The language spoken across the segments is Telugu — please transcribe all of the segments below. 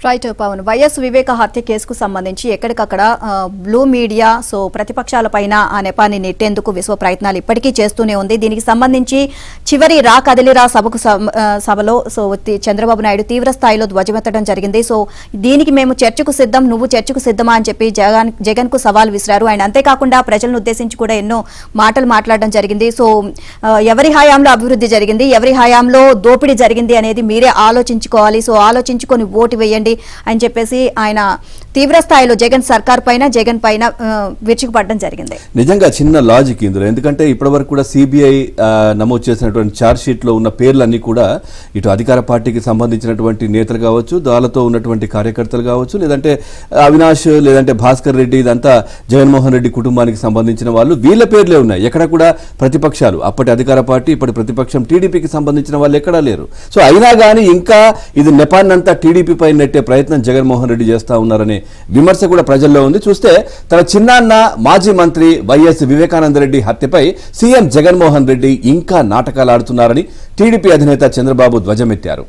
రైట్ పవన్, వైఎస్ వివేక హత్య కేసుకు సంబంధించి ఎక్కడికక్కడ బ్లూ మీడియా ప్రతిపక్షాలపైన ఆ నెపాన్ని నెట్టేందుకు విశ్వ ప్రయత్నాలు ఇప్పటికీ చేస్తూనే ఉంది. దీనికి సంబంధించి చివరి కదిలిరా సభలో చంద్రబాబు నాయుడు తీవ్ర స్థాయిలో ధ్వజమెత్తడం జరిగింది. దీనికి మేము చర్చకు సిద్ధం, నువ్వు చర్చకు సిద్ధమా అని చెప్పి జగన్ కు సవాల్ విసిరారు. ఆయన అంతేకాకుండా ప్రజలను ఉద్దేశించి కూడా ఎన్నో మాటలు మాట్లాడడం జరిగింది. ఎవరి హయాంలో అభివృద్ధి జరిగింది, ఎవరి హయాంలో దోపిడీ జరిగింది అనేది మీరే ఆలోచించుకోవాలి. ఆలోచించుకొని ఓటు వేయండి అని చెప్పేసి ఆయన తీవ్ర స్థాయిలో జగన్ సర్కార్ పైన జగన్ పైన విరుచుకుపడడం జరిగింది. నిజంగా చిన్న లాజిక్ ఇందులో, ఎందుకంటే ఇప్పటివరకు కూడా సిబిఐ నమోదు చేసినటువంటి ఛార్జ్ షీట్ లో ఉన్న పేర్లన్నీ కూడా ఇటు అధికార పార్టీకి సంబంధించినటువంటి నేతలు కావచ్చు, దానితో ఉన్నటువంటి కార్యకర్తలు కావచ్చు, లేదంటే అవినాష్ లేదంటే భాస్కర్ రెడ్డి, ఇదంతా జగన్మోహన్ రెడ్డి కుటుంబానికి సంబంధించిన వాళ్ళు, వీళ్ళ పేర్లే ఉన్నాయి. ఎక్కడ కూడా ప్రతిపక్షాలు, అప్పటి అధికార పార్టీ ఇప్పటి ప్రతిపక్షం టీడీపీకి సంబంధించిన వాళ్ళు ఎక్కడా లేరు. అయినా కానీ ఇంకా ఇది నెపాన్నంతా టీడీపీ పై నెట్టే ప్రయత్నం జగన్మోహన్ రెడ్డి చేస్తా ఉన్నారనే విమర్శ కూడా ప్రజల్లో ఉంది. చూస్తే తన చిన్నాన్న మాజీ మంత్రి వైఎస్ వివేకానంద రెడ్డి హత్యపై సీఎం జగన్మోహన్ రెడ్డి ఇంకా నాటకాలు ఆడుతున్నారని టీడీపీ అధినేత చంద్రబాబు ధ్వజమెత్తారు.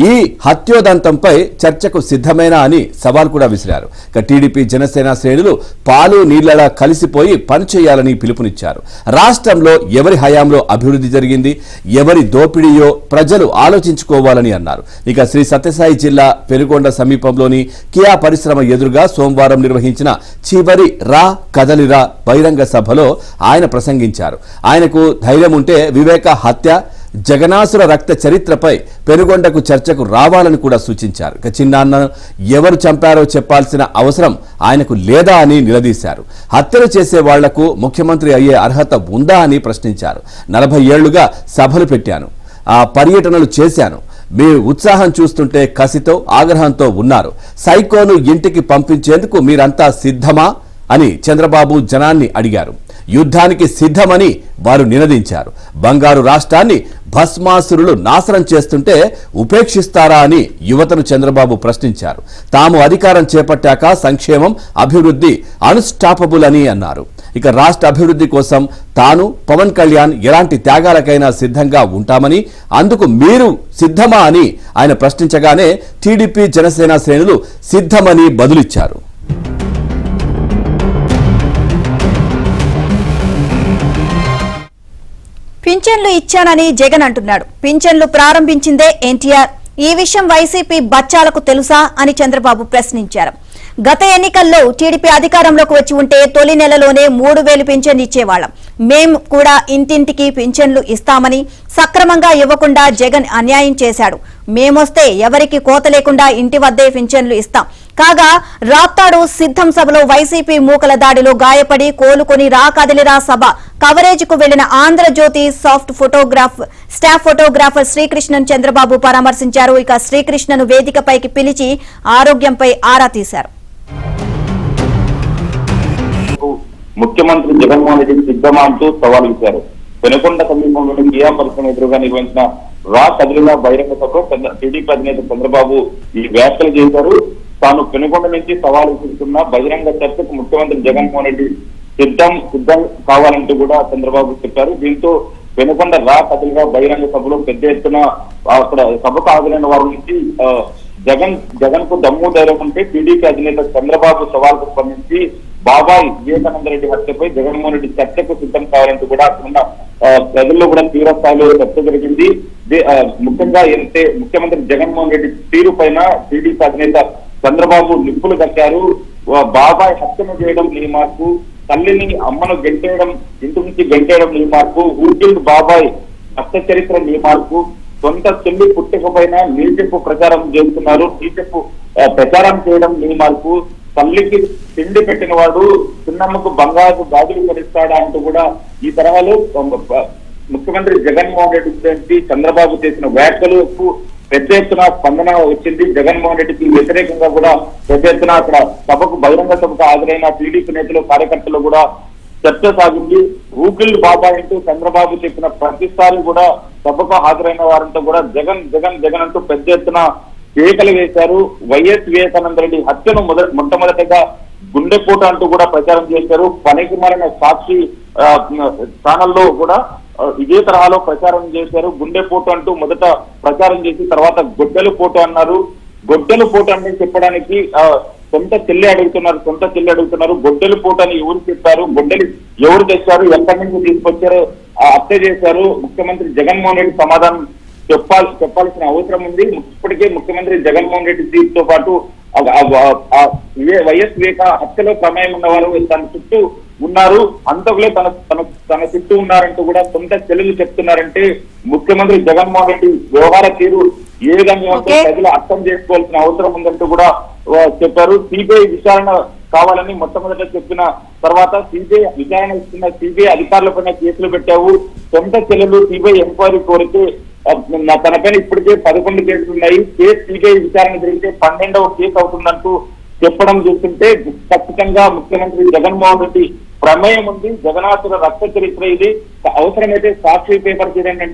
ఈ హత్యోదంతంపై చర్చకు సిద్ధమేనా అని సవాల్ కూడా విసిరారు. టీడీపీ జనసేన శ్రేణులు పాలు నీళ్లలా కలిసిపోయి పనిచేయాలని పిలుపునిచ్చారు. రాష్ట్రంలో ఎవరి హయాంలో అభివృద్ధి జరిగింది, ఎవరి దోపిడీయో ప్రజలు ఆలోచించుకోవాలని అన్నారు. ఇక శ్రీ సత్యసాయి జిల్లా పెనుగొండ సమీపంలోని కియా పరిశ్రమ ఎదురుగా సోమవారం నిర్వహించిన చివరి కదలిరా బహిరంగ సభలో ఆయన ప్రసంగించారు. ఆయనకు ధైర్యం ఉంటే వివేక హత్య, జగనాసుర రక్త చరిత్రపై పెనుగొండకు చర్చకు రావాలని కూడా సూచించారు. చిన్నాన్న ఎవరు చంపారో చెప్పాల్సిన అవసరం ఆయనకు లేదా అని నిలదీశారు. హత్యలు చేసే వాళ్లకు ముఖ్యమంత్రి అయ్యే అర్హత ఉందా అని ప్రశ్నించారు. 40 ఏళ్లుగా సభలు పెట్టాను, ఆ పర్యటనలు చేశాను, మీ ఉత్సాహం చూస్తుంటే కసితో ఆగ్రహంతో ఉన్నారు. సైకోను ఇంటికి పంపించేందుకు మీరంతా సిద్ధమా అని చంద్రబాబు జనాన్ని అడిగారు. యుద్ధానికి సిద్ధమని వారు నినదించారు. బంగారు రాష్ట్రాన్ని భస్మాసురులు నాశనం చేస్తుంటే ఉపేక్షిస్తారా అని యువతను చంద్రబాబు ప్రశ్నించారు. తాము అధికారం చేపట్టాక సంక్షేమం, అభివృద్ధి అన్స్టాపబుల్ అని అన్నారు. ఇక రాష్ట్ర అభివృద్ధి కోసం తాను, పవన్ కళ్యాణ్ ఎలాంటి త్యాగాలకైనా సిద్ధంగా ఉంటామని, అందుకు మీరు సిద్ధమా అని ఆయన ప్రశ్నించగానే టీడీపీ జనసేన శ్రేణులు సిద్ధమని బదులిచ్చారు. పింఛన్లు ఇచ్చానని జగన్ అంటున్నాడు. పింఛన్లు ప్రారంభించిందే ఎన్టీఆర్. ఈ విషయం వైసీపీ బచ్చాలకు తెలుసా అని చంద్రబాబు ప్రశ్నించారు. గత ఎన్నికల్లో టీడీపీ అధికారంలోకి వచ్చి ఉంటే తొలి నెలలోనే 3000 పింఛన్లు ఇచ్చేవాళ్లం. మేం కూడా ఇంటింటికి పింఛన్లు ఇస్తామని, సక్రమంగా ఇవ్వకుండా జగన్ అన్యాయం చేశాడు. మేమొస్తే ఎవరికి కోత లేకుండా ఇంటి వద్దే పింఛన్లు ఇస్తాం. కాగా రాప్తాడు సిద్ధం సభలో వైసీపీ మూకల దాడిలో గాయపడి కోలుకొని కదిలిరా సభ కవరేజ్ కు వెళ్లిన ఆంధ్రజ్యోతి స్టాఫ్ ఫోటోగ్రాఫర్ శ్రీకృష్ణన్ చంద్రబాబు పరామర్శించారు. ఇక శ్రీకృష్ణను వేదికపైకి పిలిచి ఆరోగ్యంపై ఆరా తీశారు. ముఖ్యమంత్రి జగన్మోహన్ రెడ్డి సిద్ధమా అంటూ సవాల్ ఇచ్చారు. పెనుకొండ సమీపంలోని కియా పరిశ్రమ ఎదురుగా నిర్వహించిన కదిలిరా బహిరంగ సభలో టీడీపీ అధినేత చంద్రబాబు ఈ వ్యాఖ్యలు చేశారు. తాను పెనుకొండ నుంచి సవాలు విసురుతున్న బహిరంగ చర్చకు ముఖ్యమంత్రి జగన్మోహన్ రెడ్డి సిద్ధం కావాలంటూ కూడా చంద్రబాబు చెప్పారు. దీంతో పెనుకొండ కదిలిరా బహిరంగ సభలో పెద్ద ఎత్తున అక్కడ సభకు హాజరైన వారి నుంచి జగన్ కు దమ్ము ధైర్యం ఉంటే టీడీపీ అధినేత చంద్రబాబు సవాల్కు స్పందించి బాబాయ్ వివేకానంద రెడ్డి హత్యపై జగన్మోహన్ రెడ్డి చర్చకు సిద్ధం కావాలంటూ కూడా అక్కడ ప్రజల్లో కూడా తీవ్ర స్థాయిలో చర్చ జరిగింది. ముఖ్యంగా ఏంటంటే ముఖ్యమంత్రి జగన్మోహన్ రెడ్డి తీరు పైన టీడీపీ అధినేత చంద్రబాబు నిప్పులు కట్టారు. బాబాయ్ హత్యను చేయడం నీ మార్పు, తల్లిని అమ్మను గెంటేయడం, ఇంటి నుంచి గెంటేయడం నీ మార్పు, ఊకిల్ బాబాయ్ హత్య చరిత్ర నీ మార్పు, సొంత చెల్లి పుట్టకపోయినా నీ చెప్పు ప్రచారం చేస్తున్నారు, నీ చెప్పు ప్రచారం చేయడం నీ మార్పు, తల్లికి తిండి పెట్టిన వాడు చిన్నమ్మకు బంగారు గాజులు కొనిస్తాడా అంటూ కూడా ఈ తరహాలో ముఖ్యమంత్రి జగన్మోహన్ రెడ్డి చంద్రబాబు చేసిన వ్యాఖ్యలకు పెద్ద ఎత్తున స్పందన వచ్చింది. జగన్మోహన్ రెడ్డికి వ్యతిరేకంగా కూడా పెద్ద ఎత్తున అక్కడ బహిరంగ సభకు హాజరైన టీడీపీ నేతలు, కార్యకర్తలు కూడా చర్చ సాగింది. ఊకిల్ బాబాయ్ అంటూ చంద్రబాబు చెప్పిన ప్రతిసారి కూడా సభకు హాజరైన వారంతా కూడా జగన్ అంటూ పెద్ద ఎత్తున కేకలు వేశారు. వైఎస్ వివేకానంద రెడ్డి హత్యను మొట్టమొదటిగా గుండెపోటు అంటూ కూడా ప్రచారం చేశారు. పనికి మారిన సాక్షి ఛానల్లో కూడా ఇదే తరహాలో ప్రచారం చేశారు. గుండెపోటు అంటూ మొదట ప్రచారం చేసి తర్వాత గొడ్డలి పోటు అన్నారు. గొడ్డలు పోటు అని చెప్పడానికి సొంత చెల్లి అడుగుతున్నారు గొడ్డలు పోటు అని ఎవరు చెప్పారు, గొడ్డలు ఎవరు తెచ్చారు, ఎక్కడి నుంచి తీసుకొచ్చారో హత్య చేశారు. ముఖ్యమంత్రి జగన్మోహన్ రెడ్డి సమాధానం చెప్పాల్సిన అవసరం ఉంది. ఇప్పటికే ముఖ్యమంత్రి జగన్మోహన్ రెడ్డి దీంతో పాటు వైఎస్ వివేక హత్యలో ప్రమేయం ఉన్నవారు తన చుట్టూ ఉన్నారు, అంతకులే తన చుట్టూ ఉన్నారంటూ కూడా సొంత చెల్లెలు చెప్తున్నారంటే ముఖ్యమంత్రి జగన్మోహన్ రెడ్డి వ్యవహార తీరు ఏ విధంగా ఉంటే ప్రజలు అర్థం చేసుకోవాల్సిన అవసరం ఉందంటూ కూడా చెప్పారు. సిబిఐ విచారణ కావాలని మొట్టమొదట చెప్పిన తర్వాత సిబిఐ విచారణ ఇస్తున్న సిబిఐ అధికారులపైన కేసులు పెట్టావు, సొంత చెల్లెలు సిబిఐ ఎంక్వైరీ కోరితే తనపైన ఇప్పటికే 11 కేసులు ఉన్నాయి, కేసు సిబిఐ విచారణ జరిగితే 12వ కేసు అవుతుందంటూ చెప్పడం చూస్తుంటే ఖచ్చితంగా ముఖ్యమంత్రి జగన్మోహన్ రెడ్డి ప్రమేయం ఉంది. జగన్నాథుల రక్త చరిత్ర ఇది, అవసరమైతే సాక్షి పేపర్ చేయండి